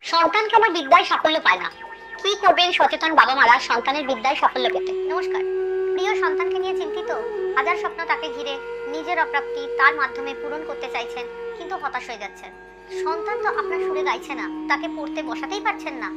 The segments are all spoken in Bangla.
সন্তানকে আমার বিদ্যায় সাফল্য পায় না, কি করবেন সচেতন বাবা মারা সন্তানের বিদ্যায় সাফল্য পেতে? নমস্কার। প্রিয় সন্তানকে নিয়ে চিন্তিত, হাজার স্বপ্ন তাকে ঘিরে, নিজের অপ্রাপ্তি তার মাধ্যমে পূরণ করতে চাইছেন, কিন্তু হতাশ হয়ে যাচ্ছেন। সন্তান তো আপনার সুরে গাইছে না, তাকে পড়তে বসাতেই পারছেন না,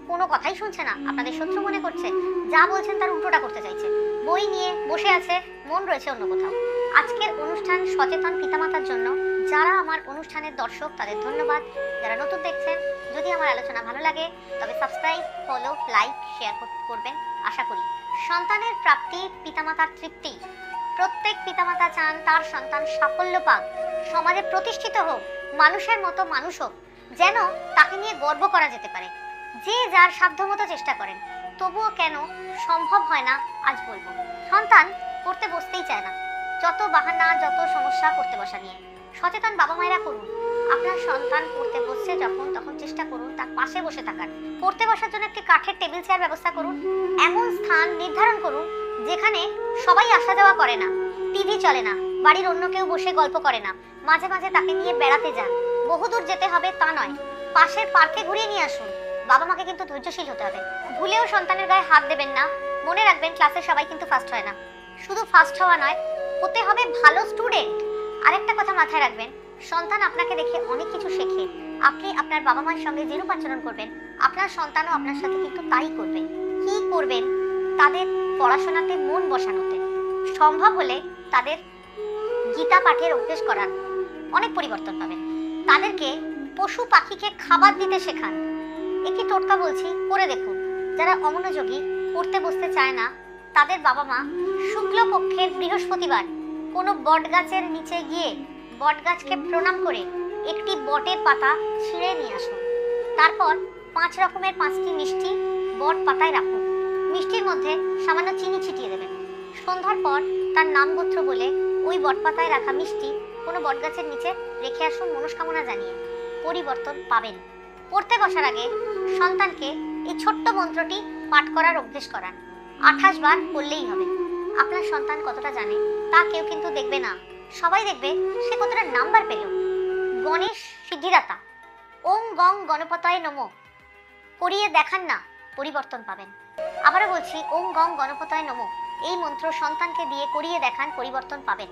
কোনো কথাই শুনছে না, আপনাদের শত্রু মনে করছে, যা বলছেন তার উল্টোটা করতে চাইছে, বই নিয়ে বসে আছে, মন রয়েছে অন্য কোথাও। আজকের অনুষ্ঠান সচেতন পিতামাতার জন্য। যারা আমার অনুষ্ঠানের দর্শক তাদের ধন্যবাদ। যারা নতুন দেখছেন, যদি আমার আলোচনা ভালো লাগে তবে সাবস্ক্রাইব, ফলো, লাইক, শেয়ার করবেন আশা করি। সন্তানের প্রাপ্তি পিতামাতার তৃপ্তি। প্রত্যেক পিতামাতা চান তার সন্তান সাফল্য পাক, সমাজে প্রতিষ্ঠিত হোক, মানুষের মতো মানুষ হোক, যেন তাকে নিয়ে গর্ব করা যেতে পারে। যে যার সাধ্যমতো চেষ্টা করেন, তবুও কেন সম্ভব হয় না আজ বলবো। সন্তান পড়তে বসতেই চায় না, যত বাহানা, যত সমস্যা পড়তে বসা নিয়ে। সচেতন বাবা মায়েরা করুন, আপনার সন্তান পড়তে বসছে যখন, তখন চেষ্টা করুন তার পাশে বসে থাকার। পড়তে বসার জন্য একটি কাঠের টেবিল চেয়ার ব্যবস্থা করুন। এমন স্থান নির্ধারণ করুন যেখানে সবাই আসা যাওয়া করে না, টিভি চলে না, বাড়ির অন্য কেউ বসে গল্প করে না। মাঝে মাঝে তাকে নিয়ে বেড়াতে যান, বহুদূর যেতে হবে তা নয়, পাশের পার্কে ঘুরিয়ে নিয়ে আসুন। বাবা মাকে কিন্তু ধৈর্যশীল হতে হবে। ভুলেও সন্তানের গায়ে হাত দেবেন না। মনে রাখবেন, ক্লাসে সবাই কিন্তু ফার্স্ট হয় না। শুধু ফার্স্ট হওয়া নয়, হতে হবে ভালো স্টুডেন্ট। আরেকটা কথা মাথায় রাখবেন, সন্তান আপনাকে দেখে অনেক কিছু শেখে। আপনি আপনার বাবা মায়ের সঙ্গে যেরূপ আচরণ করবেন, আপনার সন্তানও আপনার সাথে কিন্তু তাই করবে। কি করবেন? তাদের পড়াশোনাতে মন বসানোতে, সম্ভব হলে তাদের গীতা পাঠের অভ্যেস করান, অনেক পরিবর্তন পাবেন। তাদেরকে পশু পাখিকে খাবার দিতে শেখান। একটি টোটকা বলছি, করে দেখুন। যারা অমনোযোগী, পড়তে বসতে চায় না, তাদের বাবা মা শুক্লপক্ষের বৃহস্পতিবার কোনো বট গাছের নিচে গিয়ে বট গাছকে প্রণাম করে একটি বটের পাতা ছিঁড়ে নিয়ে আসুন। তারপর 5 রকমের 5টি মিষ্টি বট পাতায় রাখুন। মিষ্টির মধ্যে সামান্য চিনি ছিটিয়ে দেবেন। সন্ধ্যার পর তার নাম গোত্র বলে ওই বট পাতায় রাখা মিষ্টি কোনো বট গাছের নিচে রেখে আসুন, মনস্কামনা জানিয়ে। পরিবর্তন পাবেন। পড়তে বসার আগে সন্তানকে এই ছোট্ট মন্ত্রটি পাঠ করার অভ্যেস করান। 28 বার বললেই হবে। আপনার সন্তান কতটা জানে তা কেউ কিন্তু দেখবে না, সবাই দেখবে সে কতটা নাম্বার পেল। গণেশ সিদ্ধিদাতা, ওং গং গণপতায় নমঃ করিয়ে দেখান না, পরিবর্তন পাবেন। আবারও বলছি, ওং গং গণপতায় নমঃ এই মন্ত্র সন্তানকে দিয়ে করিয়ে দেখান, পরিবর্তন পাবেন।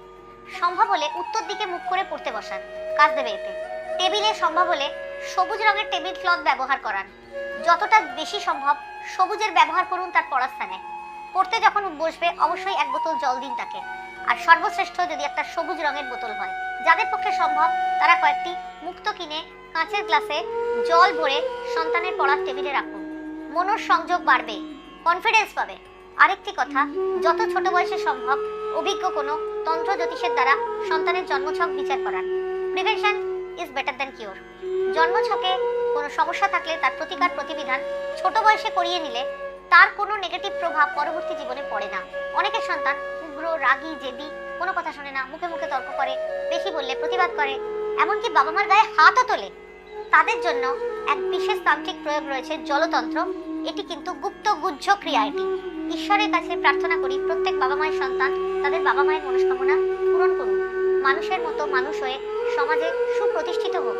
সম্ভব হলে উত্তর দিকে মুখ করে পড়তে বসান, কাজ দেবে এতে। টেবিলে সম্ভব হলে সবুজ রঙের টেবিল ক্লথ ব্যবহার করান। যতটা বেশি সম্ভব সবুজের ব্যবহার করুন তার পড়ার স্থানে। পড়তে যখন বসবে অবশ্যই 1 বোতল জল দিন তাকে, আর সর্বশ্রেষ্ঠ যদি একটা সবুজ রঙের বোতল হয়। যাদের পক্ষে সম্ভব তারা কয়েকটি মুক্ত কিনে কাঁচের গ্লাসে জল ভরে সন্তানের পড়ার টেবিলে রাখুন। মনের সংযোগ বাড়বে, কনফিডেন্স পাবে। আরেকটি কথা, যত ছোট বয়সে সম্ভব অভিজ্ঞ কোনো তন্ত্র জ্যোতিষের দ্বারা সন্তানের জন্মছক বিচার করান। Prevention is better than cure. জন্মছকে কোনো সমস্যা থাকলে তার প্রতিকার প্রতিবিধান ছোট বয়সে করিয়ে নিলে তার কোনো নেগেটিভ প্রভাব পরবর্তী জীবনে পড়ে না। অনেকের সন্তান উগ্র, রাগী, জেদি, কোনো কথা শোনে না, মুখে মুখে তর্ক করে, বেশি বললে প্রতিবাদ করে, এমনকি বাবা মার গায়ে হাতও তোলে। তাদের জন্য এক বিশেষ তান্ত্রিক প্রয়োগ রয়েছে, জলতন্ত্র। এটি কিন্তু গুপ্ত গুহ্য ক্রিয়া। এটি ঈশ্বরের কাছে প্রার্থনা করি প্রত্যেক বাবা মায়ের সন্তান তাদের বাবা মায়ের মনস্কামনা পূরণ করুন, মানুষের মতো মানুষ হয়ে সমাজে সুপ্রতিষ্ঠিত হোক।